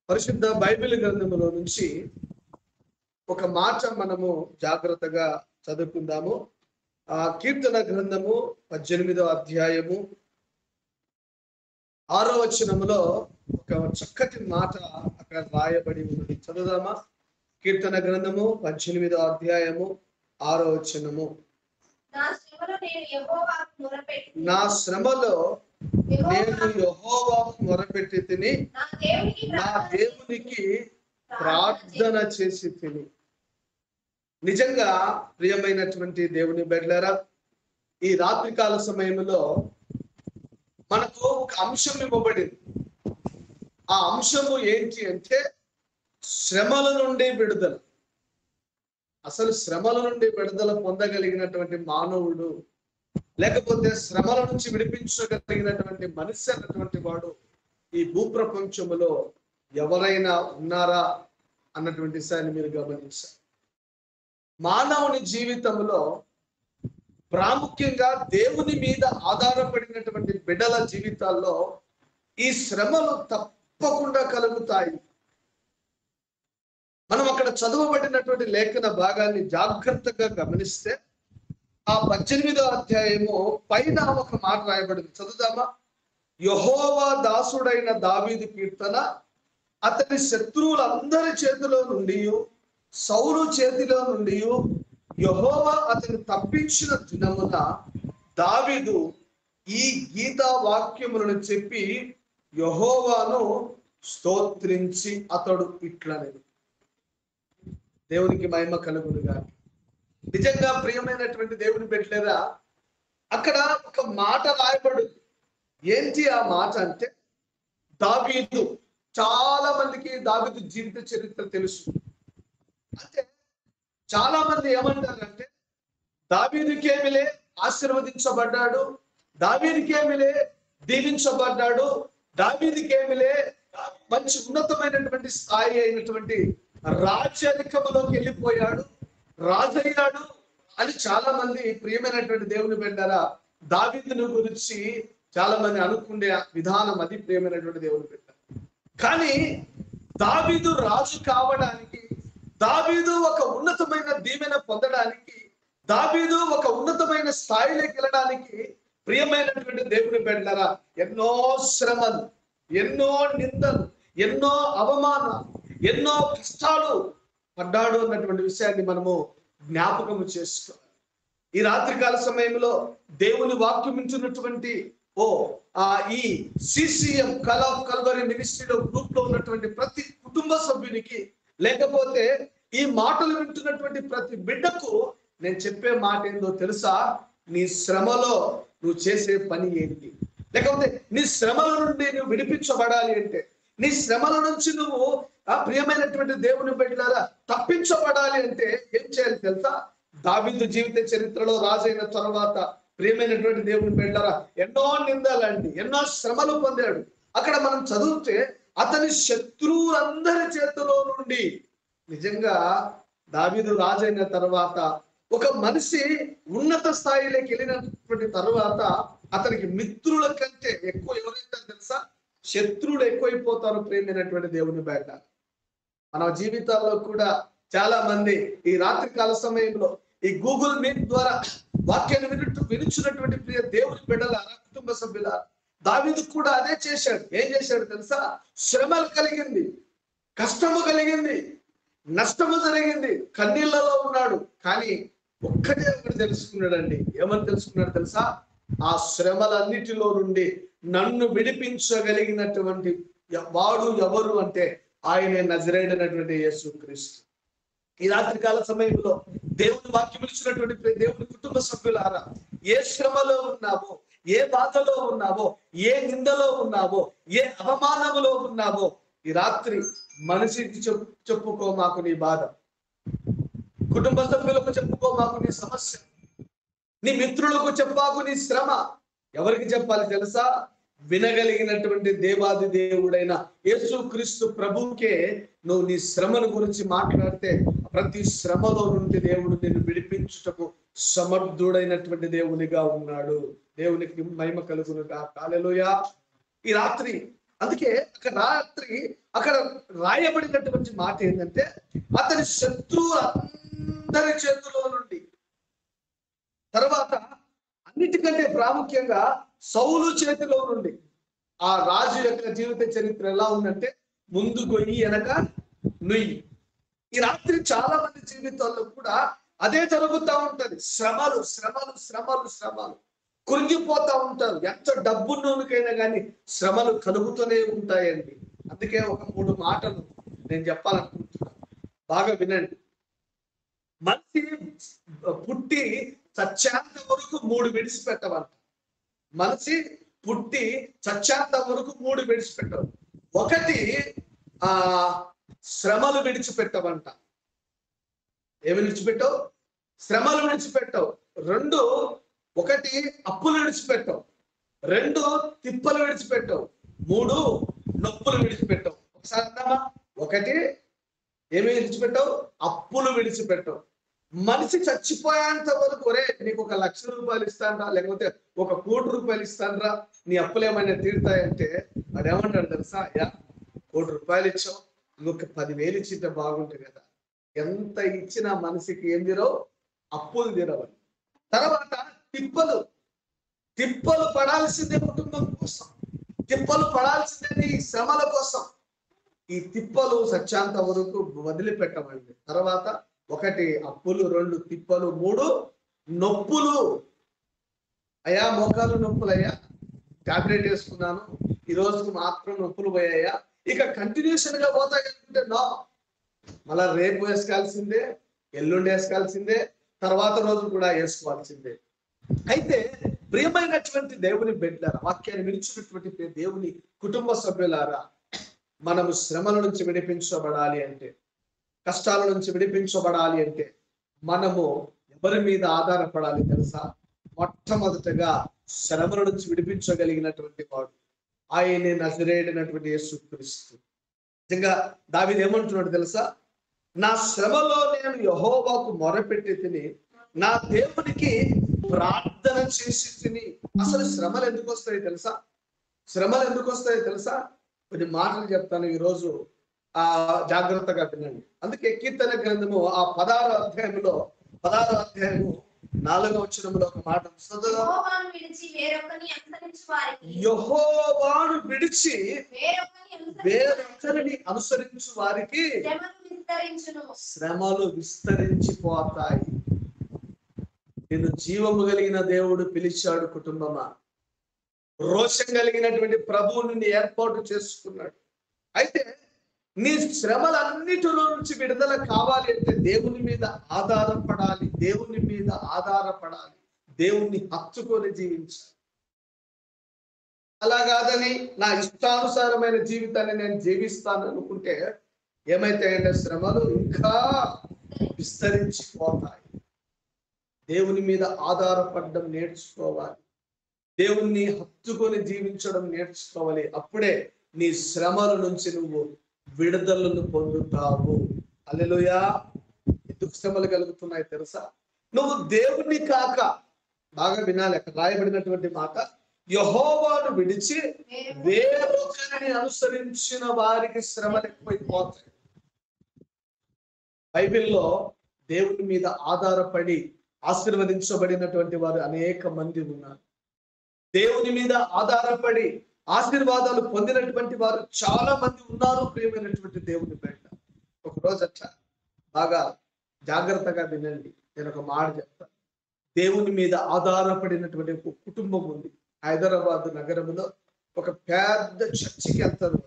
పరిశుద్ధ బైబిల్ గ్రంథములో నుంచి ఒక మాట మనము జాగ్రత్తగా చదువుకుందాము. ఆ కీర్తన గ్రంథము 18వ అధ్యాయము 6వ వచనములో ఒక చక్కటి మాట అక్కడ రాయబడి ఉన్నది. చదువుదామా? కీర్తన గ్రంథము 18వ అధ్యాయము 6వ వచనము. నా శ్రమలో నేను యెహోవాకు మొరపెట్టి తిని నా దేవునికి ప్రార్థన చేసి తిని. నిజంగా ప్రియమైనటువంటి దేవుని బిడ్డలారా, ఈ రాత్రికాల సమయంలో మనకు ఒక అంశం ఇవ్వబడింది. ఆ అంశము ఏంటి అంటే శ్రమల నుండి విడుదల. అసలు శ్రమల నుండి విడుదల పొందగలిగినటువంటి మానవుడు, లేకపోతే శ్రమల నుంచి విడిపించగలిగినటువంటి మనిషి అన్నటువంటి వాడు ఈ భూప్రపంచములో ఎవరైనా ఉన్నారా అన్నటువంటి విషయాన్ని మీరు గమనించారు. మానవుని జీవితంలో ప్రాముఖ్యంగా దేవుని మీద ఆధారపడినటువంటి బిడ్డల జీవితాల్లో ఈ శ్రమలు తప్పకుండా కలుగుతాయి. మనం అక్కడ చదవబడినటువంటి లేఖన భాగాన్ని జాగ్రత్తగా గమనిస్తే ఆ 18వ అధ్యాయము పైన ఒక మాట రాయబడింది. చదువుదామా? యెహోవా దాసుడైన దావీదు కీర్తన. అతని శత్రువులందరి చేతిలో నుండి, సౌలు చేతిలో నుండి యెహోవా అతను తప్పించిన దినమున దావీదు ఈ గీతా వాక్యములను చెప్పి యెహోవాను స్తోత్రించి అతడు ఇట్లనేది. దేవునికి మహిమ కలుగునుగా. నిజంగా ప్రియమైనటువంటి దేవుని బిడ్డలారా, అక్కడ ఒక మాట రాయబడింది. ఏంటి ఆ మాట అంటే దావీదు. చాలా మందికి దావీదు జీవిత చరిత్ర తెలుసు. అంటే చాలా మంది ఏమంటారంటే దావీదుకేమిలే ఆశీర్వదించబడ్డాడు, దావీదుకేమిలే దీవించబడ్డాడు, దావీదుకేమిలే మంచి ఉన్నతమైనటువంటి స్థాయి అయినటువంటి రాజ్యాధికములోకి వెళ్ళిపోయాడు, రాజయ్యాడు అని చాలా మంది ప్రియమైనటువంటి దేవుని బిడ్డలారా దావీదును గురించి చాలా మంది అనుకునే విధానం అది. ప్రియమైనటువంటి దేవుని బిడ్డ, కానీ దావీదు రాజు కావడానికి, దావీదు ఒక ఉన్నతమైన దీవెన పొందడానికి, దావీదు ఒక ఉన్నతమైన స్థాయిలోకి వెళ్ళడానికి ప్రియమైనటువంటి దేవుని బిడ్డలారా ఎన్నో శ్రమలు, ఎన్నో నిందలు, ఎన్నో అవమానాలు, ఎన్నో కష్టాలు పడ్డాడు అన్నటువంటి విషయాన్ని మనము జ్ఞాపకము చేసుకోవాలి. ఈ రాత్రికాల సమయంలో దేవుని వాక్యం వింటున్నటువంటి ఈ సిసిఎం కల్ ఆఫ్ కల్వరీ మినిస్ట్రీలో గ్రూప్ లో ఉన్నటువంటి ప్రతి కుటుంబ సభ్యునికి, లేకపోతే ఈ మాటలు వింటున్నటువంటి ప్రతి బిడ్డకు నేను చెప్పే మాట ఏందో తెలుసా? నీ శ్రమలో నువ్వు చేసే పని ఏంటి? లేకపోతే నీ శ్రమల నుండి నువ్వు విడిపించబడాలి అంటే, నీ శ్రమల నుంచి నువ్వు ప్రియమైనటువంటి దేవుని బిడ్డలారా తప్పించబడాలి అంటే ఏం చేయాలి తెలుసా? దావీదు జీవిత చరిత్రలో రాజైన తర్వాత ప్రియమైనటువంటి దేవుని బిడ్డలారా ఎన్నో నిందలండి, ఎన్నో శ్రమలు పొందాడు. అక్కడ మనం చదివితే అతని శత్రువులందరి చేతిలో నుండి, నిజంగా దావీదు రాజైన తర్వాత ఒక మనిషి ఉన్నత స్థాయిలోకి వెళ్ళినటువంటి తర్వాత అతనికి మిత్రుల కంటే ఎక్కువ ఎవరైతే తెలుసా? శత్రువులు ఎక్కువైపోతారు. ప్రేమైనటువంటి దేవుని బయట మన జీవితాల్లో కూడా చాలా మంది ఈ రాత్రికాల సమయంలో ఈ గూగుల్ మీట్ ద్వారా వాక్యాన్ని వినుచున్నటువంటి ప్రియ దేవుని బిడ్డలారా, కుటుంబ సభ్యులారా, దావీదు కూడా అదే చేశాడు. ఏం చేశాడు తెలుసా? శ్రమలు కలిగింది, కష్టము కలిగింది, నష్టము జరిగింది, కన్నీళ్లలో ఉన్నాడు. కానీ ఒక్కటే ఒకటి తెలుసుకున్నాడండి. ఏమని తెలుసుకున్నాడు తెలుసా? ఆ శ్రమలన్నిటిలో నుండి నన్ను విడిపించగలిగినటువంటి వాడు ఎవరు అంటే ఆయనే నజరేయుడైనటువంటి యేసుక్రీస్తు. ఈ రాత్రికాల సమయంలో దేవుని వాక్యం ఇచ్చినటువంటి దేవుని కుటుంబ సభ్యులారా, ఏ శ్రమలో ఉన్నావో, ఏ బాధలో ఉన్నావో, ఏ నిందలో ఉన్నావో, ఏ అవమానములో ఉన్నావో, ఈ రాత్రి మనిషికి చెప్పుకో మాకు నీ బాధ, కుటుంబ సభ్యులకు చెప్పుకో మాకు నీ సమస్య, నీ మిత్రులకు చెప్పాకు నీ శ్రమ. ఎవరికి చెప్పాలి తెలుసా? వినగలిగినటువంటి దేవాది దేవుడైన యేసుక్రీస్తు ప్రభువుకే నువ్వు నీ శ్రమను గురించి మాట్లాడితే ప్రతి శ్రమలో నుండి దేవుడు నిన్ను విడిపించుటకు సమర్థుడైనటువంటి దేవునిగా ఉన్నాడు. దేవునికి మహిమ కలుగునుగా. హల్లెలూయా. ఈ రాత్రి అందుకే అక్కడ రాత్రి అక్కడ రాయబడినటువంటి మాట ఏంటంటే అతని శత్రువులందరి చేతిలో నుండి, తర్వాత అన్నిటికంటే ప్రాముఖ్యంగా సౌలు చేతిలో నుండి. ఆ రాజు యొక్క జీవిత చరిత్ర ఎలా ఉందంటే ముందు గొయ్యి వెనక నుయ్యి. ఈ రాత్రి చాలా మంది జీవితాల్లో కూడా అదే జరుగుతూ ఉంటది. శ్రమలు శ్రమలు శ్రమలు శ్రమలు, కృంగిపోతా ఉంటారు. ఎంత డబ్బున్నోనికైనా కానీ శ్రమలు కలుగుతూనే ఉంటాయండి. అందుకే ఒక 3 మాటలు నేను చెప్పాలనుకుంటున్నాను, బాగా వినండి. మనిషి పుట్టి చచ్చేంత వరకు 3 విడిచిపెట్టవంట. మనిషి పుట్టి చచ్చేంత వరకు 3 విడిచిపెట్టవు. ఒకటి శ్రమలు విడిచిపెట్టవంట. ఏమి విడిచిపెట్టవు? శ్రమలు విడిచిపెట్టవు. 2 ఒకటి అప్పులు విడిచిపెట్టవు. 2 తిప్పలు విడిచిపెట్టవు. 3 నొప్పులు విడిచిపెట్టవు. ఒకసారి అందామా? ఒకటి ఏమి విడిచిపెట్టవు? అప్పులు విడిచిపెట్టవు. మనిషి చచ్చిపోయేంత వరకు ఒరే నీకు 1 లక్ష రూపాయలు ఇస్తానరా, లేకపోతే 1 కోటి రూపాయలు ఇస్తానరా, నీ అప్పులు ఏమైనా తీరుతాయంటే వాడు ఏమంటాడు తెలుసా? 1 కోటి రూపాయలు ఇచ్చావు, ఇంకొక 10,000 ఇచ్చింటే బాగుంటుంది కదా. ఎంత ఇచ్చినా మనిషికి ఏం తీరవు? అప్పులు తీరవని. తర్వాత తిప్పలు తిప్పలు పడాల్సిందే కుటుంబం కోసం, తిప్పలు పడాల్సిందే నీ శ్రమల కోసం. ఈ తిప్పలు సత్యాంత వరకు వదిలిపెట్టమండి. తర్వాత 1 అప్పులు, 2 తిప్పలు, 3 నొప్పులు. అయ్యా మోకాలు నొప్పులు, అయ్యా టాబ్లెట్ వేసుకున్నాను, ఈ రోజుకి మాత్రం నొప్పులు పోయాయా, ఇక కంటిన్యూషన్ గా పోతాయంటే నో, మళ్ళా రేపు వేసుకోవాల్సిందే, ఎల్లుండి వేసుకోవాల్సిందే, తర్వాత రోజు కూడా వేసుకోవాల్సిందే. అయితే ప్రియమైనటువంటి దేవుని బిడ్డలారా, వాక్యాన్ని వినిచినటువంటి దేవుని కుటుంబ సభ్యులారా, మనము శ్రమల నుంచి విడిపించబడాలి అంటే, కష్టాల నుంచి విడిపించబడాలి అంటే మనము ఎవరి మీద ఆధారపడాలి తెలుసా? మొట్టమొదటగా శ్రమల నుంచి విడిపించగలిగినటువంటి వాడు ఆయనే నజరేయుడైనటువంటి యేసుక్రీస్తు. నిజంగా దావీదు ఏమంటున్నాడు తెలుసా? నా శ్రమలో నేను యెహోవాకు మొరపెట్టి తిని, నా దేవునికి ప్రార్థన చేసి తిని. అసలు శ్రమలు ఎందుకు వస్తాయి తెలుసా? శ్రమలు ఎందుకు వస్తాయో తెలుసా? కొన్ని మాటలు చెప్తాను ఈరోజు, జాగ్రత్తగా వినండి. అందుకే కీర్తన గ్రంథము 16వ అధ్యాయంలో 4వ వచనంలో ఒక మాట, యెహోవాను విడిచి వేరొకరిని అనుసరించు వారికి శ్రమలు విస్తరించిపోతాయి. నేను జీవము కలిగిన దేవుడు పిలిచాడు కుటుంబమా, రోషం కలిగినటువంటి ప్రభువు నిన్ను ఏర్పాటు చేసుకున్నాడు. అయితే నీ శ్రమలన్నిటిలో నుంచి విడుదల కావాలి అంటే దేవుని మీద ఆధారపడాలి, దేవుని మీద ఆధారపడాలి, దేవుణ్ణి హత్తుకొని జీవించాలి. అలా కాదని నా ఇష్టానుసారమైన జీవితాన్ని నేను జీవిస్తాను అనుకుంటే ఏమైతాయంటే శ్రమలు ఇంకా విస్తరించిపోతాయి. దేవుని మీద ఆధారపడడం నేర్చుకోవాలి, దేవుణ్ణి హత్తుకొని జీవించడం నేర్చుకోవాలి. అప్పుడే నీ శ్రమల నుంచి నువ్వు విడుదలను పొందుతావు. హల్లెలూయా. ఎందుకు శ్రమలు కలుగుతున్నాయి తెలుసా? నువ్వు దేవుణ్ణి కాక, బాగా వినాలి, అక్కడ రాయబడినటువంటి మాట, యెహోవాను విడిచి వేరొకరిని అనుసరించిన వారికి శ్రమలు ఎక్కువైపోతాయి. బైబిల్లో దేవుని మీద ఆధారపడి ఆశీర్వదించబడినటువంటి వారు అనేక మంది ఉన్నారు. దేవుని మీద ఆధారపడి ఆశీర్వాదాలు పొందినటువంటి వారు చాలా మంది ఉన్నారు. ప్రియమైనటువంటి దేవుని బిడ్డ, ఒక రోజు అట్లా బాగా జాగ్రత్తగా వినండి, నేను ఒక మాట చెప్తాను. దేవుని మీద ఆధారపడినటువంటి ఒక కుటుంబం ఉంది. హైదరాబాద్ నగరంలో ఒక పెద్ద చర్చికి వెళ్తారు,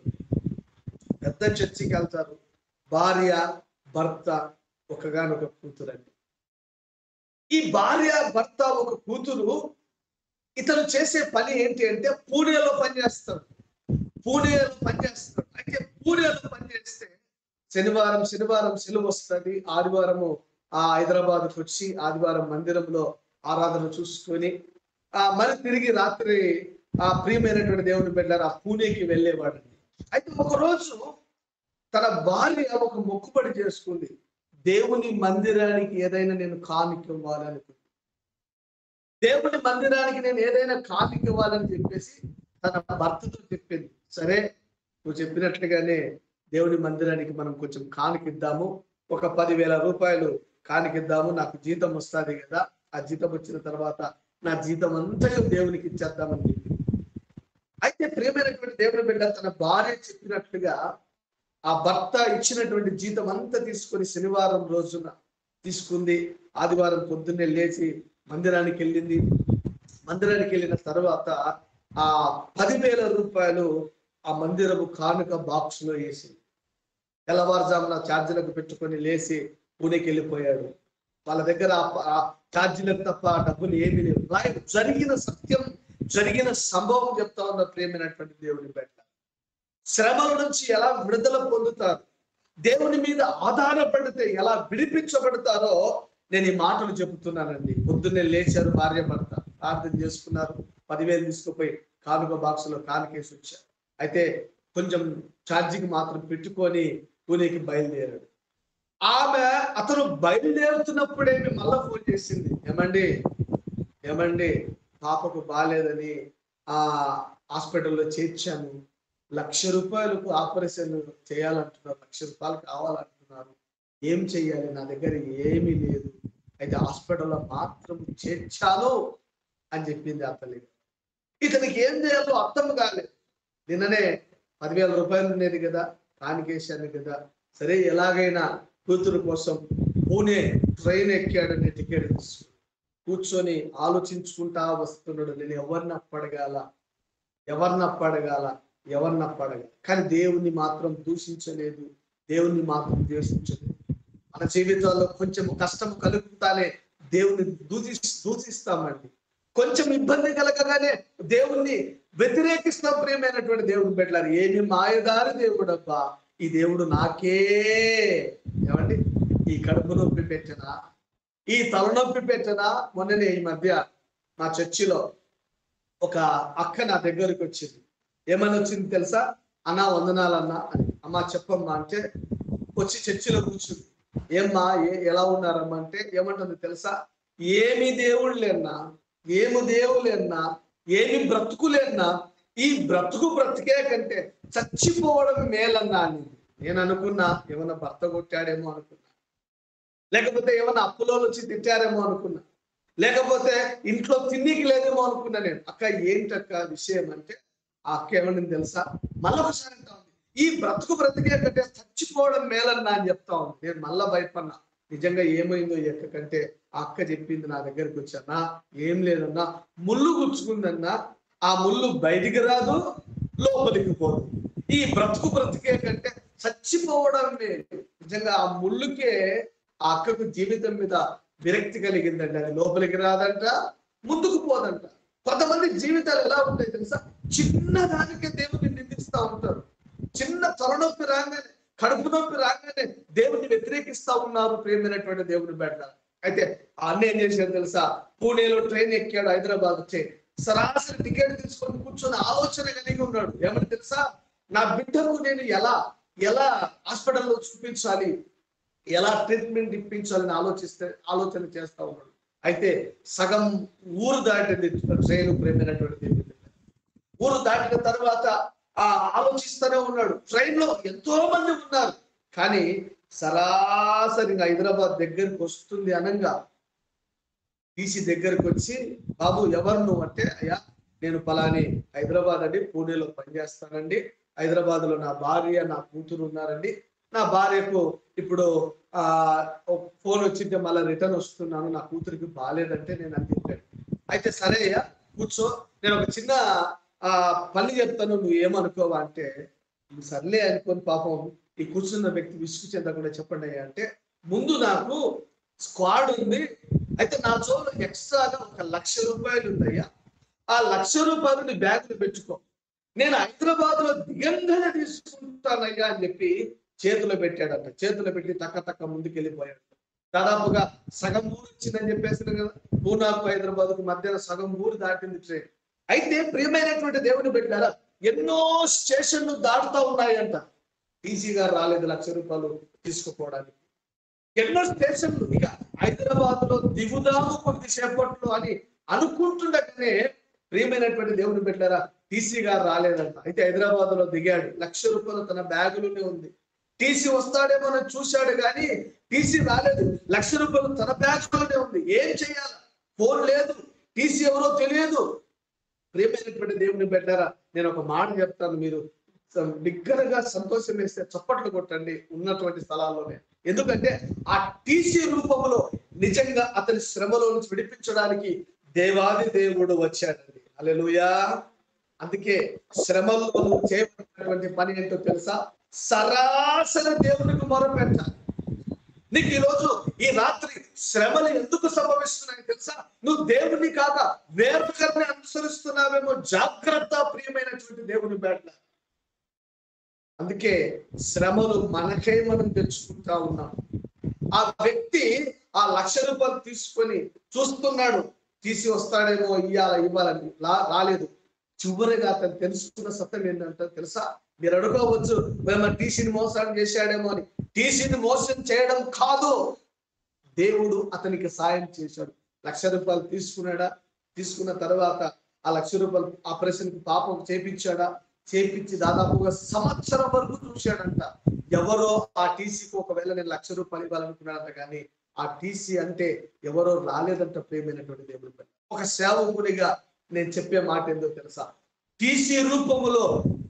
పెద్ద చర్చికి వెళ్తారు. భార్య భర్త ఒకగానొక కూతురు అండి. ఈ భార్య భర్త ఒక కూతురు, ఇతను చేసే పని ఏంటి అంటే పూణేలో పనిచేస్తాడు. అయితే పూణేలో పనిచేస్తే శనివారం సెలవు వస్తుంది. ఆదివారము హైదరాబాద్కి వచ్చి ఆదివారం మందిరంలో ఆరాధన చూసుకొని మరి తిరిగి రాత్రి ప్రియమైనటువంటి దేవుని బిడ్డలారా పూణేకి వెళ్ళేవాడు. అయితే ఒకరోజు తన భార్య ఒక మొక్కుబడి చేసుకుంది, దేవుని మందిరానికి ఏదైనా నేను కానుక ఇవ్వాలనుకుంది. దేవుని మందిరానికి నేను ఏదైనా కానుక ఇవ్వాలని చెప్పేసి తన భర్తతో చెప్పింది. సరే నువ్వు చెప్పినట్లుగానే దేవుని మందిరానికి మనం కొంచెం కానుకిద్దాము, ఒక 10,000 రూపాయలు కానుకిద్దాము, నాకు జీతం వస్తుంది కదా, ఆ జీతం వచ్చిన తర్వాత నా జీతం అంతా దేవునికి ఇచ్చేద్దామని చెప్పి. అయితే ప్రియమైనటువంటి దేవుని బిడ్డ తన భార్య చెప్పినట్లుగా ఆ భర్త ఇచ్చినటువంటి జీతం అంతా తీసుకొని శనివారం రోజున తీసుకుంది. ఆదివారం పొద్దున్నే లేచి మందిరానికి వెళ్ళింది. మందిరానికి వెళ్ళిన తర్వాత ఆ 10,000 రూపాయలు ఆ మందిరము కానుక బాక్స్ లో వేసింది. తెల్లవారుజామున ఛార్జీలకు పెట్టుకొని లేచి పూణేకి వెళ్ళిపోయాడు. వాళ్ళ దగ్గర ఆ ఛార్జీలకు తప్ప డబ్బులు ఏమీ లేవు. జరిగిన సత్యం, జరిగిన సంభవం చెప్తా ఉన్న ప్రేమైనటువంటి దేవుని బిడ్డ, శ్రమల నుంచి ఎలా విడుదల పొందుతారు, దేవుని మీద ఆధారపడితే ఎలా విడిపించబడతారో నేను ఈ మాటలు చెబుతున్నానండి. పొద్దున్నే లేచారు భార్య భర్త, ప్రార్థన చేసుకున్నారు, 10,000 తీసుకుపోయి కానుక బాక్స్ లో కానుకేసి వచ్చారు. అయితే కొంచెం ఛార్జింగ్ మాత్రం పెట్టుకొని పూణేకి బయలుదేరాడు. అతను బయలుదేరుతున్నప్పుడేమి మళ్ళా ఫోన్ చేసింది, ఏమండి పాపకు బాగాలేదని హాస్పిటల్లో చేర్చాను, 1,00,000 రూపాయలకు ఆపరేషన్ చేయాలంటున్నారు, 1,00,000 రూపాయలు కావాలంటున్నారు, ఏం చెయ్యాలి, నా దగ్గర ఏమీ లేదు, అయితే హాస్పిటల్లో మాత్రం చేర్చాను అని చెప్పింది ఆ తల్లి. ఇతనికి ఏం చేయాలో అర్థం కాలేదు. నిన్ననే 10,000 రూపాయలు ఉండేది కదా, కానికేశాను కదా, సరే ఎలాగైనా కూతురు కోసం పూణే ట్రైన్ ఎక్కాడని టికెట్ తీసుకుని కూర్చొని ఆలోచించుకుంటా వస్తున్నాడు. నేను ఎవరిని అప్పడగాల కానీ దేవుణ్ణి మాత్రం దూషించలేదు, దేవుణ్ణి మాత్రం ద్వేషించలేదు. మన జీవితాల్లో కొంచెం కష్టం కలుగుతానే దేవుణ్ణి దూషిస్తామండి. కొంచెం ఇబ్బంది కలగగానే దేవుణ్ణి వ్యతిరేకిస్తాం. ప్రియమైనటువంటి దేవుని బిడ్డలారు, ఏమి మాయదారి దేవుడబ్బా, ఈ దేవుడు నాకే, ఏమండి ఈ కడుపు నొప్పి పెట్టనా, ఈ తలనొప్పి పెట్టనా. మొన్ననే ఈ మధ్య మా చర్చిలో ఒక అక్క నా దగ్గరికి వచ్చింది. ఏమని వచ్చింది తెలుసా? అన్నా వందనాలన్నా అని. అమ్మా చెప్పమ్మా అంటే వచ్చి చర్చిలో కూర్చుంది. ఏమ్మా ఎలా ఉన్నారమ్మా అంటే ఏమంటుంది తెలుసా? ఏమి దేవుళ్ళేనా, ఏమి బ్రతుకులేనా, ఈ బ్రతికే కంటే చచ్చిపోవడం మేలన్నా అని. నేను అనుకున్నా ఏమన్నా భర్త కొట్టాడేమో అనుకున్నా, లేకపోతే ఏమన్నా అప్పులో వచ్చి తిట్టారేమో అనుకున్నా, లేకపోతే ఇంట్లో తిన్నికి లేదేమో అనుకున్నా. నేను అక్క ఏంటక్క విషయం అంటే ఆ అక్క ఏమని తెలుసా, మళ్ళీ ఒకసారి అంటా ఉంది, ఈ బ్రతికే కంటే చచ్చిపోవడం మేలన్నా అని చెప్తా ఉంది. నేను మళ్ళా భయపడినా, నిజంగా ఏమైందో ఈ అక్క కంటే ఆ అక్క చెప్పింది. నా దగ్గరికి వచ్చానా, ఏం లేదన్నా, ముళ్ళు గుచ్చుకుందన్నా, ఆ ముళ్ళు బయటికి రాదు, లోపలికి పోదు, ఈ బ్రతికే కంటే చచ్చిపోవడం మేలు. నిజంగా ఆ ముళ్ళుకే ఆ అక్కకు జీవితం మీద విరక్తి కలిగిందంట. అది లోపలికి రాదంట, ముందుకు పోదంట. కొంతమంది జీవితాలు ఎలా ఉంటాయి తెలుసా? చిన్న దానికే దేవుని నిందిస్తూ ఉంటారు. చిన్న తలనొప్పి రాగానే, కడుపు నొప్పి రాగానే దేవుని వ్యతిరేకిస్తా ఉన్నారు. ప్రేమైనటువంటి దేవుని బిడ్డ. అయితే అన్న ఏం చేశాడు తెలుసా? పూణేలో ట్రైన్ ఎక్కాడు, హైదరాబాద్ వచ్చి సరాసరి టికెట్ తీసుకొని కూర్చొని ఆలోచన కలిగి ఉన్నాడు. ఏమని తెలుసా? నా బిడ్డకు నేను ఎలా హాస్పిటల్లో చూపించాలి, ఎలా ట్రీట్మెంట్ ఇప్పించాలని ఆలోచన చేస్తా ఉన్నాడు. అయితే సగం ఊరు దాటింది ట్రైన్. ప్రేమైనటువంటి ఊరు దాటిన తర్వాత ఆలోచిస్తూనే ఉన్నాడు. ట్రైన్ లో ఎంతో మంది ఉన్నారు, కానీ సరాసరిగా హైదరాబాద్ దగ్గరికి వస్తుంది అనంగా టీసీ దగ్గరకు వచ్చి, బాబు ఎవరు నువ్వు అంటే, అయ్యా నేను పలాని హైదరాబాద్ అండి, పూణేలో పనిచేస్తానండి, హైదరాబాద్ లో నా భార్య నా కూతురు ఉన్నారండి, నా భార్యకు ఇప్పుడు ఫోన్ వచ్చింటే మళ్ళీ రిటర్న్ వస్తున్నాను, నా కూతురికి బాగాలేదంటే నేను అని చెప్పాను. అయితే సరే అయ్యా కూర్చో, నేను ఒక చిన్న పని చెప్తాను, నువ్వు ఏమనుకోవా అంటే, సర్లే అనుకోని పాపం ఈ కూర్చున్న వ్యక్తి విసుగు చెందకుండా చెప్పండి అయ్యా అంటే, ముందు నాకు స్క్వాడ్ ఉంది, అయితే నా జోలో ఎక్స్ట్రాగా 1,00,000 రూపాయలు ఉందయ్యా, ఆ 1,00,000 రూపాయలు నీ బ్యాగులు పెట్టుకో, నేను హైదరాబాద్ లో దిగంగానే తీసుకుంటానయ్యా అని చెప్పి చేతిలో పెట్టాడంట. చేతిలో పెట్టి తక్క ముందుకు వెళ్ళిపోయాడు. దాదాపుగా సగం ఊరు వచ్చిందని చెప్పేసిన కదా, పూనాకు హైదరాబాద్కు మధ్యన సగం ఊరు దాటింది ట్రైన్. అయితే ప్రియమైనటువంటి దేవుని బిడ్డలారా, ఎన్నో స్టేషన్లు దాటుతా ఉన్నాయంట. టీసీ గారు రాలేదు 1,00,000 రూపాయలు తీసుకుపోవడానికి. ఎన్నో స్టేషన్లు, ఇక హైదరాబాద్ లో దిగుదాము కొద్దిసేపట్లో అని అనుకుంటుండగానే ప్రియమైనటువంటి దేవుని బిడ్డలారా, టీసీ గారు రాలేదంట. అయితే హైదరాబాద్ లో దిగాడు. ₹1,00,000 తన బ్యాగులోనే ఉంది. టీసీ వస్తాడేమో అని చూశాడు కానీ టీసీ రాలేదు. ₹1,00,000 తన బ్యాగులోనే ఉంది. ఏం చేయాలి? ఫోన్ లేదు, టీసీ ఎవరో తెలియదు. ప్రియమైనటువంటి దేవుని బిడ్డలారా, నేను ఒక మాట చెప్తాను, మీరు బిగ్గరగా సంతోషం వేస్తే చప్పట్లు కొట్టండి ఉన్నటువంటి స్థలాల్లోనే. ఎందుకంటే ఆ టీసీ రూపంలో నిజంగా అతని శ్రమలో నుంచి విడిపించడానికి దేవాది దేవుడు వచ్చాడండి. హల్లెలూయా. అందుకే శ్రమలో నువ్వు చేయబడినటువంటి పని ఏంటో తెలుసా? సరాసరి దేవునికి మొరపెట్టాలి. నీకు ఈరోజు ఈ రాత్రి శ్రమలు ఎందుకు సంభవిస్తున్నాయి తెలుసా? నువ్వు దేవుని కాక వేరొకరిని అనుసరిస్తున్నావేమో. జాగ్రత్త ప్రియమైనటువంటి దేవుని బిడ్డ. అందుకే శ్రమలు మనకే మనం తెచ్చుకుంటా ఉన్నాం. ఆ వ్యక్తి ఆ ₹1,00,000 తీసుకొని చూస్తున్నాడు, తీసి వస్తాడేమో ఇవ్వాలని. రాలేదు. చివరిగా అతను తెలుసుకున్న సత్యం ఏంటంటే తెలుసా? మీరు అడుకోవచ్చు, మన టీసీని మోసం చేశాడేమో అని. టీసీని మోసం చేయడం కాదు, దేవుడు అతనికి సాయం చేశాడు. ₹1,00,000 తీసుకున్నాడా? తీసుకున్న తర్వాత ఆ ₹1,00,000 ఆపరేషన్ కి పాపం చేపించాడా? చేపించి దాదాపుగా సంవత్సరం వరకు చూశాడంట. ఎవరో ఆ టీసీకి ఒకవేళ నేను ₹1,00,000 ఇవ్వాలనుకున్నాడంట, కానీ ఆ టీసీ అంటే ఎవరో రాలేదంట. ప్రియమైనటువంటి దేవుడి పైన ఒక సేవకుడిగా నేను చెప్పే మాట ఏందో తెలుసా? టీసీ రూపములో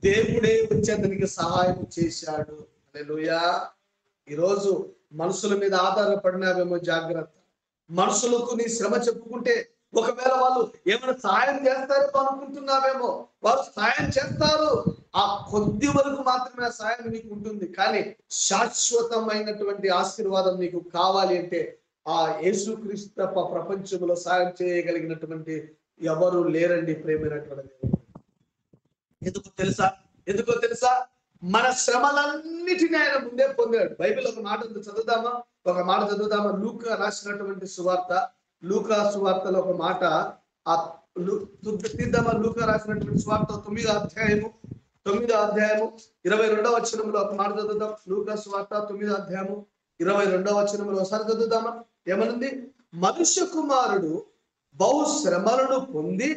దేవుడే వచ్చి అతనికి సహాయం చేశాడు. హల్లెలూయా. ఈరోజు మనుషుల మీద ఆధారపడినావేమో, జాగ్రత్త. మనుషులకు నీ శ్రమ చెప్పుకుంటే ఒకవేళ వాళ్ళు ఏమైనా సాయం చేస్తారేమో అనుకుంటున్నావేమో. వారు సాయం చేస్తారు, ఆ కొద్ది వరకు మాత్రమే ఆ సాయం నీకు ఉంటుంది. కానీ శాశ్వతమైనటువంటి ఆశీర్వాదం నీకు కావాలి అంటే ఆ యేసుక్రీస్తు తప్ప ప్రపంచంలో సాయం చేయగలిగినటువంటి ఎవరు లేరండి. ప్రేమైనటువంటి ఎందుకో తెలుసా? మన శ్రమలన్నిటినీ ఆయన ముందే పొందాడు. బైబిల్ ఒక మాట చదువుదామా? లూకా రాసినటువంటి సువార్త, లూకా సువార్తలో ఒక మాట తీద్దామా? లూకా రాసినటువంటి సువార్త 9వ అధ్యాయము 22వ వచనంలో ఒక మాట చదువుదాం. లూకా సువార్త 9వ అధ్యాయము 22వ వచనంలో ఒకసారి చదువుదామా? ఏమనుంది? మనుష్య కుమారుడు బహు శ్రమలను పొంది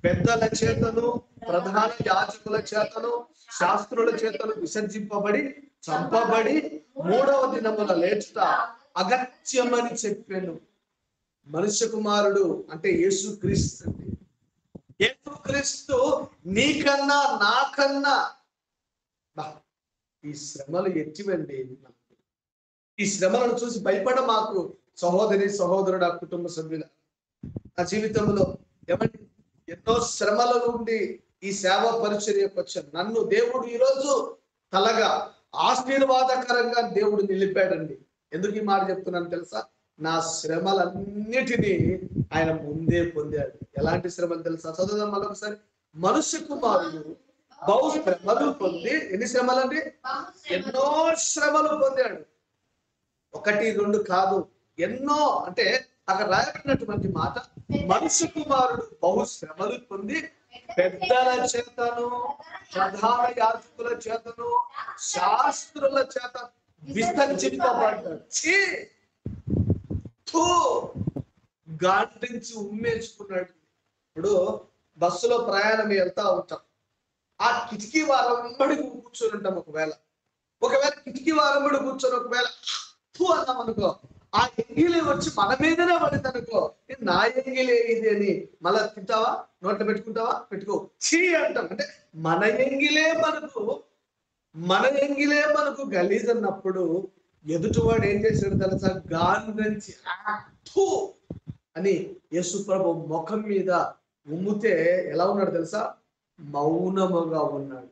పెద్దల చేతను, ప్రధాన యాజకుల చేతను, శాస్త్రుల చేతను విసర్జింపబడి చంపబడి 3వ దినమున లేచుట అగత్యమని చెప్పాను. మనుష్య కుమారుడు అంటే యేసుక్రీస్తు. యేసుక్రీస్తు నీకన్నా నాకన్నా ఈ శ్రమలు ఎట్టివండి. ఈ శ్రమలను చూసి భయపడ మాకు సహోదరి సహోదరుడు, ఆ కుటుంబ సభ్యుల నా జీవితంలో ఏమండి ఎన్నో శ్రమల నుండి ఈ సేవా పరిచర్యకు వచ్చాను. నన్ను దేవుడు ఈరోజు తలగా ఆశీర్వాదకరంగా దేవుడు నిలిపాడండి. ఎందుకు ఈ మాట చెప్తున్నాను తెలుసా? నా శ్రమలన్నిటినీ ఆయన ముందే పొందాడు. ఎలాంటి శ్రమలు తెలుసా? చదువుదాం మరొకసారి. మనుష్య కుమారుడు బహు శ్రమలు పొంది, ఎన్ని శ్రమలండి? ఎన్నో శ్రమలు పొందాడు. 1, 2 కాదు, ఎన్నో. అంటే అక్కడ రాయబడినటువంటి మాట, మనుష్య కుమారుడు బహు శ్రమలు పొంది పెద్దల చేతను, ప్రధాన యాజకుల చేతను, శాస్త్రుల చేత విసర్జింపబడ్డాడు. గాంటించి ఉమ్మేసుకున్నాడు. ఇప్పుడు బస్సులో ప్రయాణం వెళ్తా ఉంటాం, ఆ కిటికీ వారంబడి కూర్చొని ఉంటాం. ఒకవేళ కిటికీ వారంబడి కూర్చొని ఒకవేళ అన్నాం అనుకో, ఆ ఎంగిలి వచ్చి మన మీదనే పడింది అనుకో, నా ఎంగిలే ఇది అని మళ్ళా తింటావా? నోట్లో పెట్టుకుంటావా? పెట్టుకో. చీ అంటాం. అంటే మన ఎంగిలే మనకు గలీజ్ అన్నప్పుడు ఎదుటివాడు ఏం చేశాడు తెలుసా? గాంధించి అని యేసు ప్రభు ముఖం మీద ఉమ్మితే ఎలా ఉన్నాడు తెలుసా? మౌనముగా ఉన్నాడు.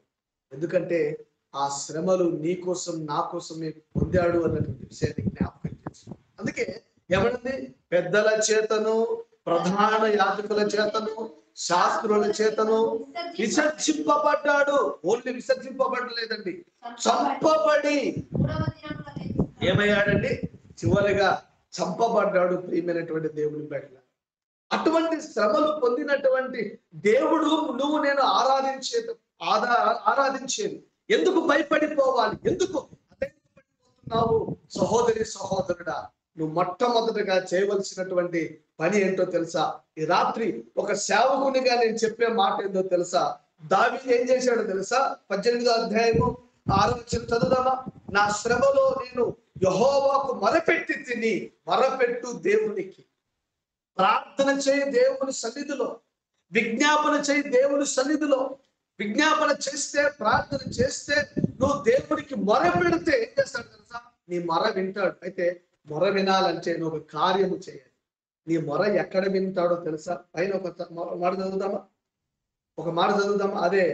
ఎందుకంటే ఆ శ్రమలు నీ కోసం నా కోసమే పొందాడు అన్నటువంటి విషయాన్ని జ్ఞాపకం చేస్తాడు. అందుకే ఏమన్నది? పెద్దల చేతను, ప్రధాన యాజకుల చేతను, శాస్త్రుల చేతను విసర్జింపబడ్డాడు. ఓన్లీ విసర్జింపబడలేదండి, చంపబడి ఏమయ్యాడండి? చివరిగా చంపబడ్డాడు. ప్రియమైనటువంటి దేవుని బిడ్డల, అటువంటి శ్రమలు పొందినటువంటి దేవుడు నువ్వు నేను ఆరాధించేది ఎందుకు భయపడిపోవాలి? ఎందుకు అధైర్యపడిపోతున్నావు? సహోదరి సహోదరుడా, నువ్వు మొట్టమొదటిగా చేయవలసినటువంటి పని ఏంటో తెలుసా? ఈ రాత్రి ఒక సేవకునిగా నేను చెప్పే మాట ఏందో తెలుసా? దావీదు ఏం చేశాడో తెలుసా? 18వ అధ్యాయము 6వ వచనం చదువుదామా? నా శ్రమలో నేను యెహోవాకు మొరపెట్టి తిని, మొరపెట్టు దేవునికి, ప్రార్థన చేయి దేవుని సన్నిధిలో, విజ్ఞాపన చేయి దేవుని సన్నిధిలో. విజ్ఞాపన చేస్తే, ప్రార్థన చేస్తే, నువ్వు దేవునికి మొర పెడితే ఏం చేస్తాడు తెలుసా? నీ మొర వింటాడు. అయితే మొర వినాలంటే నువ్వు ఒక కార్యము చేయాలి. నీ మొర ఎక్కడ వింటాడో తెలుసా? పైన ఒక మాట చదువుదామా? ఒక మాట చదువుదామా? అదే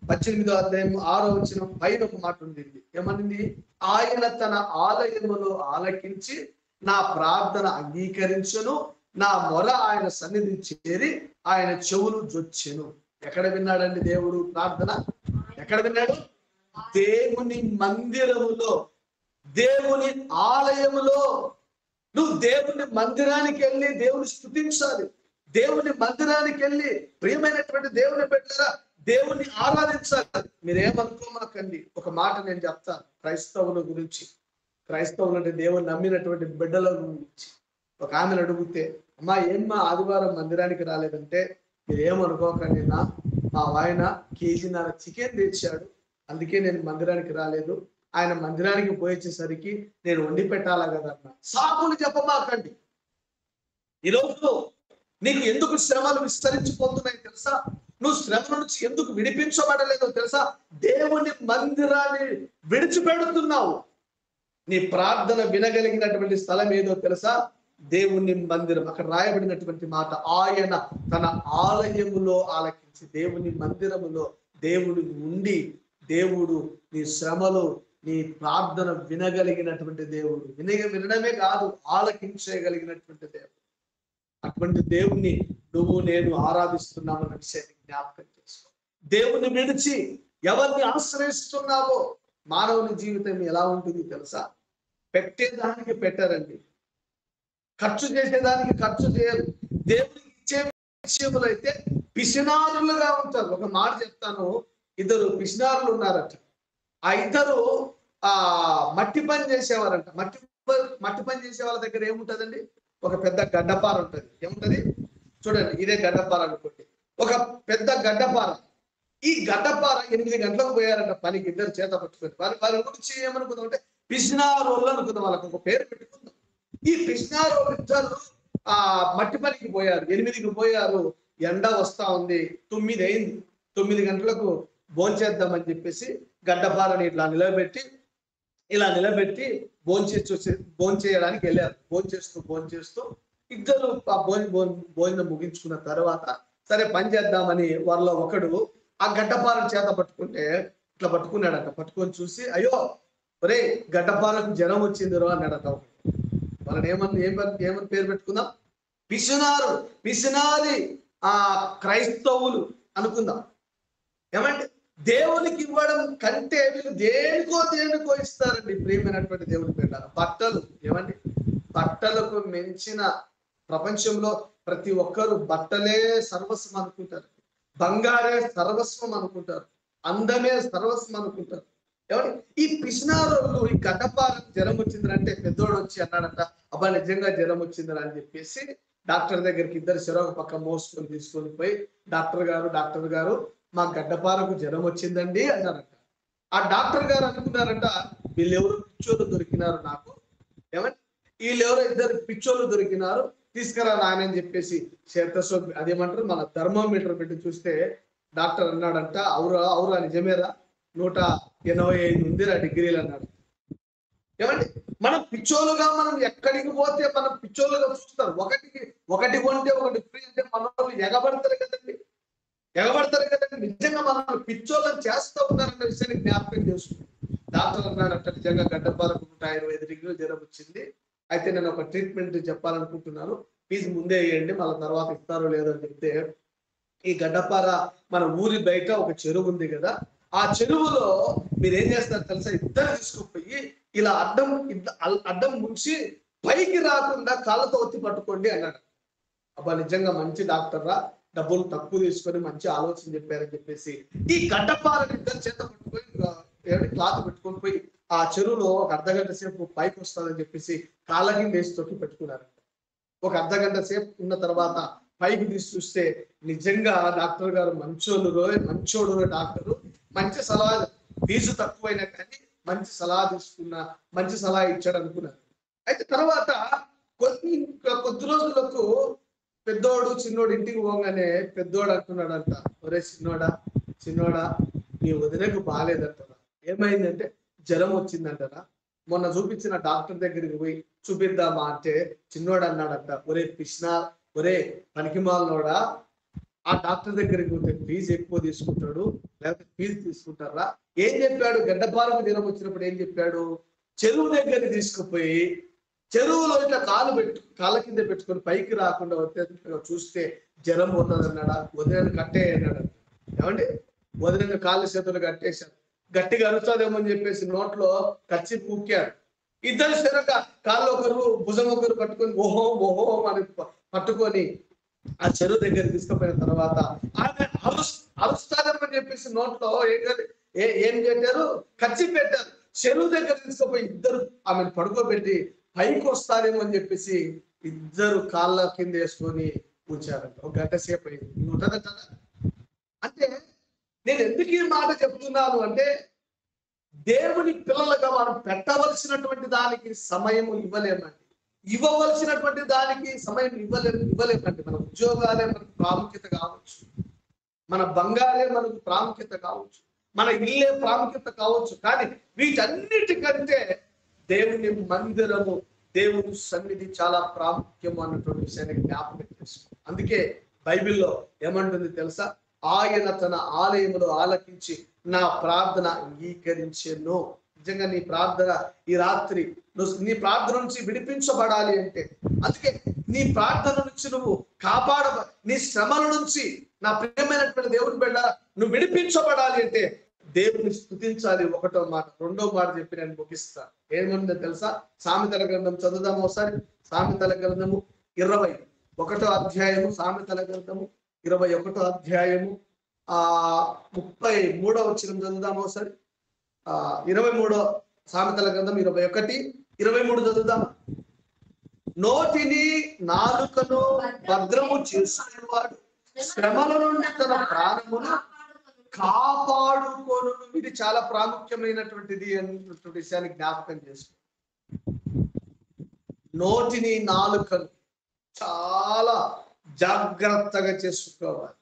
18వ అధ్యాయం 6వ వచనం పైన ఒక మాట ఉంది. ఏమనింది? ఆయన తన ఆలయములో ఆలకించి నా ప్రార్థన అంగీకరించును, నా మొర ఆయన సన్నిధి చేరి ఆయన చెవులు జొచ్చెను. ఎక్కడ విన్నాడండి దేవుడు ప్రార్థన? ఎక్కడ విన్నాడు? దేవుని మందిరములో, దేవుని ఆలయములో. నువ్వు దేవుని మందిరానికి వెళ్ళి దేవుని స్తుతించాలి. దేవుని మందిరానికి వెళ్ళి ప్రియమైనటువంటి దేవుని బిడ్డలారా దేవుని ఆరాధించాలి. మీరేమనుకోమాకండి. ఒక మాట నేను చెప్తాను క్రైస్తవుల గురించి. క్రైస్తవులు అంటే దేవుని నమ్మినటువంటి బిడ్డల గురించి. ఒక ఆమెను అడిగితే, అమ్మా ఏమ్మా ఆదివారం మందిరానికి రాలేదంటే, మీరేమనుకోకండి, మా ఆయన కేజీన్నర చికెన్ తెచ్చాడు, అందుకే నేను మందిరానికి రాలేదు. ఆయన మందిరానికి పోయేసరికి నేను వండి పెట్టాలా కదా అన్న. సాకులు చెప్పమాకండి. ఈరోజు నీకు ఎందుకు శ్రమలు విస్తరించిపోతున్నాయి తెలుసా? నువ్వు శ్రమ నుంచి ఎందుకు విడిపించబడలేదో తెలుసా? దేవుని మందిరాన్ని విడిచిపెడుతున్నావు. నీ ప్రార్థన వినగలిగినటువంటి స్థలం ఏదో తెలుసా? దేవుని మందిరం. అక్కడ రాయబడినటువంటి మాట, ఆయన తన ఆలయములో ఆలకించి. దేవుని మందిరములో దేవుడు ఉండి, దేవుడు నీ శ్రమలో నీ ప్రార్థన వినగలిగినటువంటి దేవుడు. వినడమే కాదు, ఆలకించగలిగినటువంటి దేవుడు. అటువంటి దేవుణ్ణి నువ్వు నేను ఆరాధిస్తున్నామన్న విషయాన్ని జ్ఞాపకం చేసుకో. దేవుని విడిచి ఎవరిని ఆశ్రయిస్తున్నావో మానవుని జీవితం ఎలా ఉంటుంది తెలుసా? పెట్టేదానికి పెట్టారండి, ఖర్చు చేసేదానికి ఖర్చు చేయరు. దేవునికి ఇచ్చే విషయంలో అయితే పిసినారులుగా ఉంటారు. ఒక మాట చెప్తాను, ఇద్దరు పిసినారులు ఉన్నారట. ఆ ఇద్దరు మట్టి పని చేసేవారంట. మట్టి పని చేసే వాళ్ళ దగ్గర ఏముంటదండి? ఒక పెద్ద గడ్డపార ఉంటుంది. ఏముంటది చూడండి, ఇదే గడ్డపార అనుకోండి, ఒక పెద్ద గడ్డపార. ఈ గడ్డపార 8 గంటలకు పోయారంట పనికి, ఇద్దరు చేత పట్టుకొని. వాళ్ళ గురించి ఏమనుకుందాం అంటే పిసినారోళ్ళు అనుకుందాం, వాళ్ళకి ఒక పేరు పెట్టుకుందాం. ఈ పిసినారోళ్ళు ఇద్దరు మట్టి పనికి పోయారు. 8కి పోయారు, ఎండ వస్తా ఉంది, 9 అయింది. 9 గంటలకు భోంచేద్దామని చెప్పేసి గడ్డపారని ఇట్లా నిలబెట్టి భోంచేయడానికి వెళ్ళారు. భోంచేస్తూ ఇద్దరు భోజనం ముగించుకున్న తర్వాత సరే పని చేద్దామని వాళ్ళలో ఒకడు ఆ గడ్డపారను చేత పట్టుకుంటే ఇట్లా పట్టుకున్నాడట. పట్టుకొని చూసి, అయ్యో ఒరే గడ్డపారకు జ్వరం వచ్చిందిరో అన్నాడట. వాళ్ళని ఏమని పేరు పెట్టుకుందాం? పిసినారి క్రైస్తవులు అనుకుందాం. ఏమంటే దేవునికి ఇవ్వడం కంటే వీళ్ళు దేనికో ఇస్తారండి. ప్రియమైనటువంటి దేవుని పెట్టారు బట్టలు. ఏమండి, బట్టలకు మించిన ప్రపంచంలో ప్రతి ఒక్కరు బట్టలే సర్వస్వం అనుకుంటారు, బంగారే సర్వస్వం అనుకుంటారు, అందమే సర్వస్వం అనుకుంటారు. ఏమండి, ఈ పిసినారోళ్ళు ఈ గడ్డపారకు జ్వరం వచ్చిందంటే పెద్దోడు వచ్చి అన్నాడంట, అబ్బా నిజంగా జ్వరం వచ్చిందని అని చెప్పేసి డాక్టర్ దగ్గరికి ఇద్దరు చెరొక పక్క మోసుకొని తీసుకొని పోయి, డాక్టర్ గారు మా గడ్డపారకు జ్వరం వచ్చిందండి అన్నారంట. ఆ డాక్టర్ గారు అనుకున్నారంట, వీళ్ళెవరు పిచ్చోళ్ళు దొరికినారు నాకు. ఏమంటే వీళ్ళెవరో ఇద్దరు పిచ్చోళ్ళు దొరికినారు, తీసుకురా నాయనని చెప్పేసి చేతసోప్ అదేమంటారు మన థర్మోమీటర్ పెట్టి చూస్తే డాక్టర్ అన్నాడంట, అవురా నిజమేరా 185 ఉందిరా డిగ్రీలు అన్నాడు. ఏమండి, మనం పిచ్చోలుగా మనం ఎక్కడికి పోతే మనం పిచ్చోలుగా చూస్తారు. ఒకటి కొంటే ఒకటి ఫ్రీ అంటే మన వాళ్ళు ఎగబడతారు కదండి. నిజంగా మనం పిచ్చోళ్ళని చేస్తూ ఉన్నారన్న విషయాన్ని జ్ఞాపకం చేసుకుంటాం. డాక్టర్ అన్నాడంట, నిజంగా గడ్డపారకు 125 డిగ్రీలు జ్వరం వచ్చింది, అయితే నేను ఒక ట్రీట్మెంట్ చెప్పాలనుకుంటున్నాను, ఫీజు ముందే వేయండి, మళ్ళీ తర్వాత ఇస్తారో లేదో అని చెప్తే, ఈ గడ్డపార మన ఊరి బయట ఒక చెరువు ఉంది కదా, ఆ చెరువులో మీరు ఏం చేస్తారు తెలుసా? ఇద్దరు తీసుకుపోయి ఇలా అడ్డం ముంచి పైకి రాకుండా కాళ్ళతో ఒత్తి పట్టుకోండి అన్నాడు. అబ్బా నిజంగా మంచి డాక్టర్ రా, డబ్బులు తక్కువ తీసుకొని మంచి ఆలోచన చెప్పారని చెప్పేసి ఈ గడ్డపారని ఇద్దరు చేత పట్టుకొని క్లాత్ పెట్టుకొని పోయి ఆ చెరువులో ఒక అర్ధగంట సేపు పైకి వస్తుందని చెప్పేసి కాళ్ళ కింద వేసి తొక్కి పెట్టుకున్నారంట. ఒక అర్ధగంట సేపు ఉన్న తర్వాత పైకి తీసి చూస్తే నిజంగా డాక్టర్ గారు మంచోడు డాక్టరు, మంచి సలహా, ఫీజు తక్కువైనా కానీ మంచి సలహా తీసుకున్నా, మంచి సలహా ఇచ్చాడు అనుకున్నారు. అయితే తర్వాత కొద్ది రోజులకు పెద్దోడు చిన్నోడు ఇంటికి పోగానే పెద్దోడు అంటున్నాడంట, ఒరే చిన్నోడా నీ వదినకు బాగాలేదంటారా, ఏమైందంటే జ్వరం వచ్చిందంటారా, మొన్న చూపించిన డాక్టర్ దగ్గరికి పోయి చూపిద్దామా అంటే చిన్నోడు అన్నాడంట, ఒరే పనికిమాలనోడా, ఆ డాక్టర్ దగ్గరికి పోతే ఫీజు ఎక్కువ తీసుకుంటాడు, లేకపోతే ఫీజు తీసుకుంటారా. ఏం చెప్పాడు, గడ్డపాలకు జ్వరం వచ్చినప్పుడు ఏం చెప్పాడు, చెరువు దగ్గరికి తీసుకుపోయి చెరువులో ఇట్లా కాళ్ళ కింద పెట్టుకొని పైకి రాకుండా చూస్తే జ్వరం పోతుంది అన్నాడా, వదిలేని కట్టేయన్నాడు. ఏమండి, వదిలిన కాళ్ళు చేతులు కట్టేశాడు, గట్టిగా అరుస్తాదేమో అని చెప్పేసి నోట్లో కచ్చి పూక్కాడు. ఇద్దరు శరక కాళ్ళు ఒకరు భుజం ఒకరు పట్టుకొని ఓహో అని పట్టుకొని ఆ చెరువు దగ్గర తీసుకుపోయిన తర్వాత ఆమె అరుస్తాదేమని చెప్పేసి నోట్లో ఏం పెట్టారు, కచ్చి పెట్టారు. చెరువు దగ్గర తీసుకుపోయి ఇద్దరు ఆమెను పడుకోబెట్టి పైకి వస్తారేమో అని చెప్పేసి ఇద్దరు కాళ్ళ కింద వేసుకొని కూర్చారంట. ఒక గంట సేపు అయింది, ఉంటుందంట. అంటే నేను ఎందుకు ఈ మాట చెప్తున్నాను అంటే, దేవుని పిల్లలుగా మనం పెట్టవలసినటువంటి దానికి సమయం ఇవ్వవలసినటువంటి దానికి సమయం ఇవ్వలేమండి. మన ఉద్యోగాలే మనకు ప్రాముఖ్యత కావచ్చు, మన బంగారే మనకు ప్రాముఖ్యత కావచ్చు, మన ఇల్లే ప్రాముఖ్యత కావచ్చు, కానీ వీటన్నిటికంటే దేవుని మందిరము, దేవుని సన్నిధి చాలా ప్రాముఖ్యం అన్నటువంటి విషయాన్ని జ్ఞాపకం చేసుకో. అందుకే బైబిల్లో ఏమంటుంది తెలుసా, ఆయన తన ఆలయములో ఆలకించి నా ప్రార్థన అంగీకరించెను. నిజంగా నీ ప్రార్థన ఈ రాత్రి నీ ప్రార్థన నుంచి విడిపించబడాలి అంటే, అందుకే నీ ప్రార్థన నుంచి నువ్వు నీ శ్రమల నుంచి నా ప్రియమైనటువంటి దేవుని బిడ్డ నువ్వు విడిపించబడాలి అంటే దేవుని స్తుతించాలి. ఒకటో మాట. రెండో మాట చెప్పి నేను ముగిస్తా. ఏముందో తెలుసా, సామెతల గ్రంథం చదువుదాము ఒకసారి. సామెతల గ్రంథము 21వ అధ్యాయము, సామెతల గ్రంథము 21వ అధ్యాయము 33వ వచనం చదువుదాము ఒకసారి. 23 సామెతల గ్రంథం 21, 23 చదువుదాము. నోటిని నాలుకను భద్రము చేసుకునేవాడు శ్రమల నుండి తన ప్రాణమును కాపాడుకోను. ఇది చాలా ప్రాముఖ్యమైనటువంటిది అన్నటువంటి విషయాన్ని జ్ఞాపకం చేసుకో. నోటిని నాలుకను చాలా జాగ్రత్తగా చేసుకోవాలి.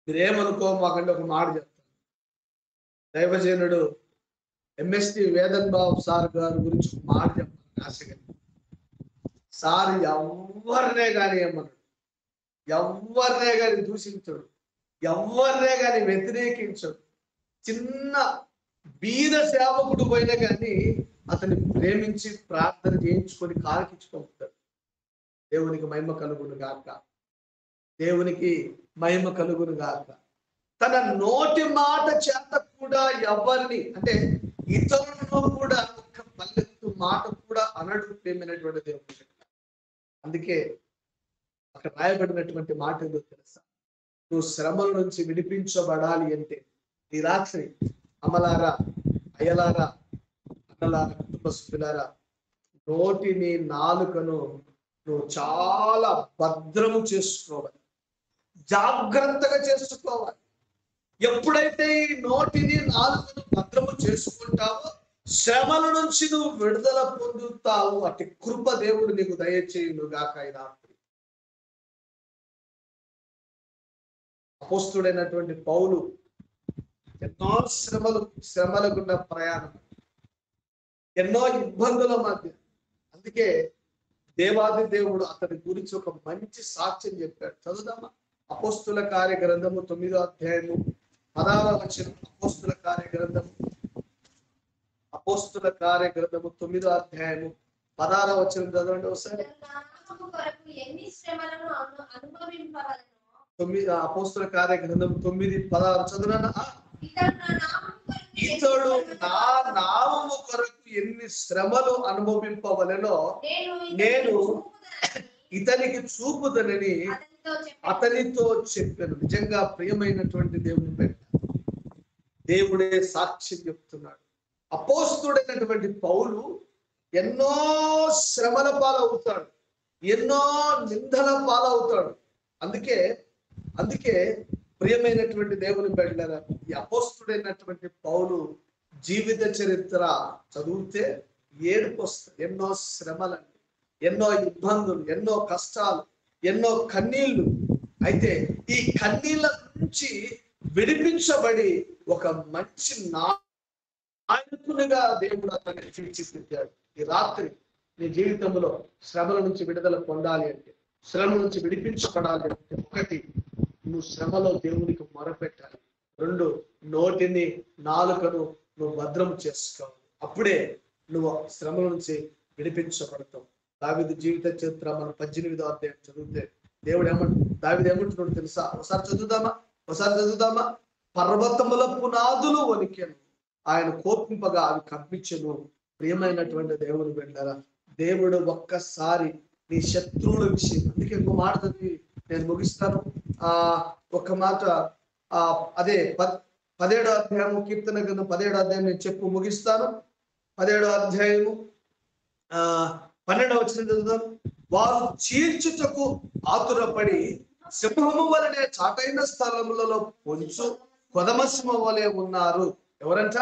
మీరేమనుకో మాకంటే ఒక మాట చెప్తాను. దైవజనుడు ఎంఎస్టి వేదన్ బాబు సార్ గారి గురించి ఒక మాట చెప్పాలని ఆశగా. సార్ ఎవరినే కానీ ఏమన్నాడు, ఎవరినే కానీ దూషించడు, ఎవరినే కానీ వ్యతిరేకించడు. చిన్న బీద సేవకుడు పోయినా కానీ అతన్ని ప్రేమించి ప్రార్థన చేయించుకొని కాలకిచ్చుకుంటాడు. దేవునికి మహిమ కలుగును గాక, దేవునికి మహిమ కలుగును గాక. తన నోటి మాట చేత కూడా ఎవరిని అంటే ఇతరులను కూడా ఒక్క పల్లెత్తు మాట కూడా అనడు ప్రేమైనటువంటి దేవుడు. అందుకే అక్కడ రాయబడినటువంటి మాట ఏదో తెలుసా, నువ్వు శ్రమల నుంచి విడిపించబడాలి అంటే ఈ రాత్రి అమలారా, అయ్యలారా, అన్నలారా, కుటుంబ సభ్యులారా, నోటిని నాలుకను నువ్వు చాలా భద్రము చేసుకోవాలి, జాగ్రత్తగా చేసుకోవాలి. ఎప్పుడైతే ఈ నోటిని నాలుకను భద్రము చేసుకుంటావో శ్రమల నుంచి నువ్వు విడుదల పొందుతావు. అటు కృప దేవుడు నీకు దయచేయును గాక. ఈ రాత్రి అపోస్తుడైనటువంటి పౌలు ఎన్నో శ్రమలకున్న ప్రయాణం, ఎన్నో ఇబ్బందుల మధ్య. అందుకే దేవాది దేవుడు అతని గురించి ఒక మంచి సాక్ష్యం చెప్పాడు. చదువుదామా? అపోస్తుల కార్య గ్రంథము 9వ అధ్యాయము 16వ వచనం. అపోస్తుల కార్య గ్రంథము 9వ అధ్యాయము 16వ వచనం చదవండి ఒకసారి. అపోస్తుల కార్య గ్రంథం 9:16 చదువునా? ఇతడు నా నామము కొరకు ఎన్ని శ్రమలు అనుభవింపవలెనో నేను ఇతనికి చూపుదనని అతనితో చెప్పాను. నిజంగా ప్రియమైనటువంటి దేవుని బిడ్డ, దేవుడే సాక్ష్యం చెప్తున్నాడు. అపోస్తుడైనటువంటి పౌలు ఎన్నో శ్రమల పాలవుతాడు, ఎన్నో నిందల పాలవుతాడు. అందుకే అందుకే ప్రియమైనటువంటి దేవుని బిడ్డలారా, ఈ అపోస్తుడైనటువంటి పౌలు జీవిత చరిత్ర చదివితే ఏడుపు వస్తుంది. ఎన్నో శ్రమలండి, ఎన్నో ఇబ్బందులు, ఎన్నో కష్టాలు, ఎన్నో కన్నీళ్లు. అయితే ఈ కన్నీళ్ళ నుంచి విడిపించబడి ఒక మంచి నాయకునిగా దేవుడు అతన్ని తీర్చిదిద్దాడు. ఈ రాత్రి నీ జీవితంలో శ్రమల నుంచి విడుదల పొందాలి అంటే, శ్రమ నుంచి విడిపించబడాలి అంటే, ఒకటి, నువ్వు శ్రమలో దేవునికి మొరపెట్టాలి. రెండు, నోటిని నాలుకను నువ్వు భద్రం చేసుకోవాలి. అప్పుడే నువ్వు శ్రమల నుంచి విడిపించబడతావు. దావీదు జీవిత చరిత్ర మనం 18వ అధ్యాయం చదివితే దేవుడు దావీదు ఏమంటున్నాడు తెలుసా? ఒకసారి చదువుదామా. పర్వతముల పునాదులు వణికెను, ఆయన కోపింపగా అవి కంపించెను. ప్రియమైనటువంటి దేవుని బిడ్డలారా, దేవుడు ఒక్కసారి నీ శత్రువుల విషయం, అందుకే ఇంకో మాట చదివి నేను ముగిస్తాను. ఒక మాట అదే 17వ అధ్యాయము, కీర్తన గ్రంథం 17వ అధ్యాయం నేను చెప్పు ముగిస్తాను. 17వ అధ్యాయము 12వ వచనం చదువుదాం. వారు చీల్చుటకు ఆతురపడి సింహము వలనే చాటైన స్థలములలో పొంచు కొదమసింహం వలె ఉన్నారు. ఎవరంట?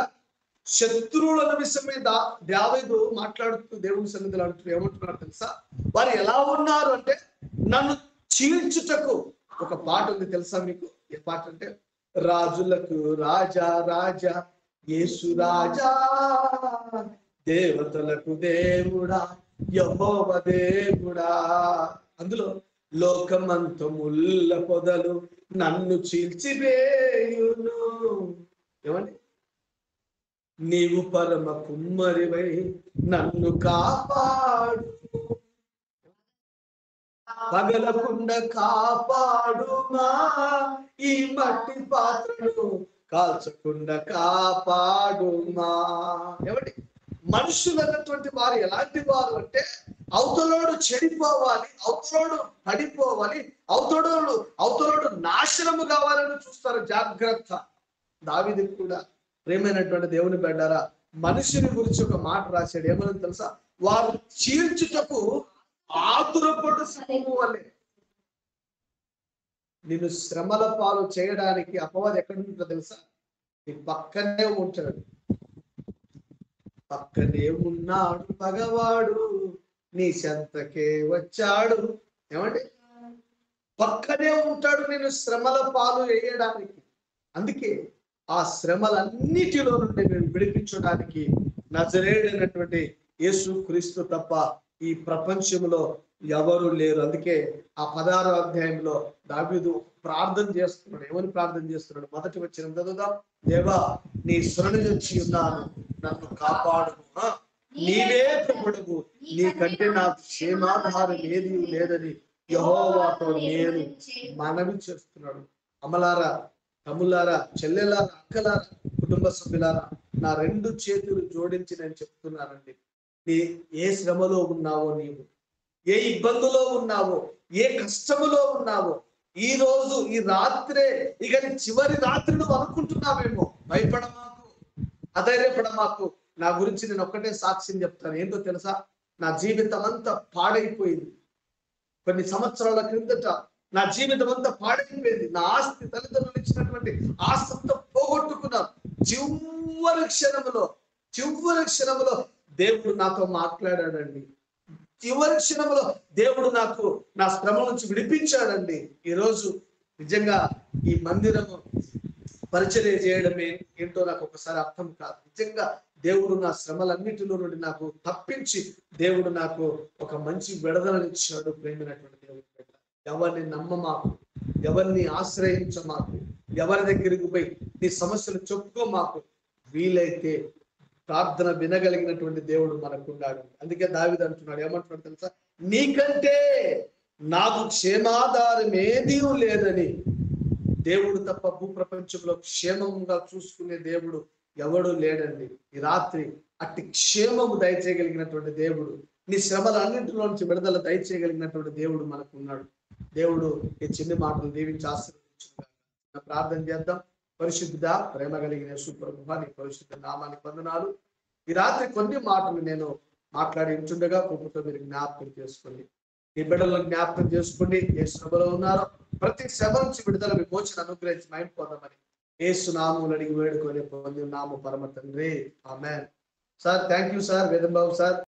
శత్రువుల విషయమే దావీదు మాట్లాడుతూ దేవుని సన్నిధిలో అంటూ ఏమంటున్నారు తెలుసా? వారు ఎలా ఉన్నారు అంటే, నన్ను చీల్చుటకు. ఒక పాట ఉంది తెలుసా మీకు? ఏ పాట అంటే, రాజులకు రాజా రాజా యేసు రాజా, దేవతలకు దేవుడా యెహోవా దేవుడా. అందులో లోకమంత ముళ్ళ పొదలు నన్ను చీల్చివేయును. ఏమండి? నీవు పరమ కుమ్మరివై నన్ను కాపాడు, పగలకుండా కాపాడుమా, ఈ మట్టి పాత్రను కాల్చకుండా కాపాడుమా. ఏమండి? మనుషులు అన్నటువంటి వారు ఎలాంటి వారు అంటే, అవతలోడు చెడిపోవాలి, అవతలోడు పడిపోవాలి, అవతలోడు నాశనము కావాలని చూస్తారు. జాగ్రత్త. దావీదు కూడా ప్రేమైనటువంటి దేవుని బిడ్డలారా, మనుషుని గురించి ఒక మాట రాశాడు. ఏమని తెలుసా? వారు చీల్చుటకు ఆతురపడు సింహము వలె. నిన్ను శ్రమల పాలు చేయడానికి అపవాది ఎక్కడ ఉంటుందో తెలుసా? నీ పక్కనే ఉంటాడు. పక్కనే ఉన్నాడు పగవాడు, నీ చెంతకే వచ్చాడు. ఏమండి? పక్కనే ఉంటాడు నేను శ్రమల పాలు వేయడానికి. అందుకే ఆ శ్రమలన్నిటిలో నుండి నేను విడిపించడానికి నజరేయుడైనటువంటి యేసు క్రీస్తు తప్ప ఈ ప్రపంచంలో ఎవరు లేరు. అందుకే ఆ 16వ అధ్యాయంలో దావీదు ప్రార్థన చేస్తున్నాడు. ఏమని ప్రార్థన చేస్తున్నాడు? మొదటి వచనం చదువుదాం. దేవా, నీ శరణు వచ్చి ఉన్నాను, నన్ను కాపాడు, నీవే ప్రభువు, నీకంటే నాకు క్షేమాధారం ఏది లేదని యెహోవాతో నేను మనవి చేస్తున్నాడు. అమలారా, తమ్ములారా, చెల్లెలారా, అక్కలారా, కుటుంబ సభ్యులారా, నా 2 చేతులు జోడించి నేను చెప్తున్నానండి. ఏ శ్రమలో ఉన్నావో, నీవు ఏ ఇబ్బందులో ఉన్నావో, ఏ కష్టములో ఉన్నావో, ఈ రోజు ఈ రాత్రే ఇక చివరి రాత్రి నువ్వు అనుకుంటున్నావేమో, భయపడమాకు, అధైర్యపడమాకు. నా గురించి నేను ఒక్కటే సాక్ష్యం చెప్తాను. ఏంటో తెలుసా? నా జీవితం అంతా పాడైపోయింది. కొన్ని సంవత్సరాల క్రిందట నా జీవితం అంతా పాడైపోయింది. నా ఆస్తి, తల్లిదండ్రులు ఇచ్చినటువంటి ఆస్తి అంతా పోగొట్టుకున్నాను. చివరి క్షణంలో దేవుడు నాతో మాట్లాడాడండి. చివరి క్షణంలో దేవుడు నాకు నా శ్రమ నుంచి విడిపించాడండి. ఈరోజు నిజంగా ఈ మందిరము పరిచర్య చేయడమే ఏంటో నాకు ఒకసారి అర్థం కాదు. నిజంగా దేవుడు నా శ్రమలన్నిటిలో నుండి నాకు తప్పించి దేవుడు నాకు ఒక మంచి విడుదలనిచ్చాడు. ప్రేమైనటువంటి దేవుడు, ఎవరిని నమ్మమాకు, ఎవరిని ఆశ్రయించమాకు, ఎవరి దగ్గరికి పోయి నీ సమస్యలు చెప్పుకోమాకు. వీలైతే ప్రార్థన వినగలిగినటువంటి దేవుడు మనకున్నాడు. అందుకే దావీదు అంటున్నాడు, ఏమంటున్నాడు తెలుసా? నీకంటే నాకు క్షేమాధారం ఏదీ లేదని. దేవుడు తప్ప భూప్రపంచంలో క్షేమంగా చూసుకునే దేవుడు ఎవడు లేడండి. ఈ రాత్రి అట్టి క్షేమము దయచేయగలిగినటువంటి దేవుడు, నీ శ్రమల అన్నింటిలో నుంచి విడుదల దయచేయగలిగినటువంటి దేవుడు మనకు ఉన్నాడు. దేవుడు ఈ చిన్ని మాటలు దీవించి ఆశీర్వదించుగాక. ప్రార్థన చేద్దాం. పరిశుద్ధ ప్రేమ కలిగిన సుప్రభువా, నీ పరిశుద్ధ నామానికి వందనాలు. ఈ రాత్రి కొన్ని మాటలు నేను మాట్లాడి ఉంటుండగా కృపతో మీరు జ్ఞాపకం చేసుకోండి. ఈ బిడ్డలను జ్ఞాపకం చేసుకోండి. ఏ శ్రమలో ఉన్నారో ప్రతి శ్రమ నుంచి విడుదల విమోచన అనుగ్రహించి మైండ్ పొందమని యేసు నామములో అడిగి వేడుకొని పొంది నామ పరమ తండ్రి. ఆమేన్. సార్ థ్యాంక్ యూ సార్, వేదం బాబు సార్.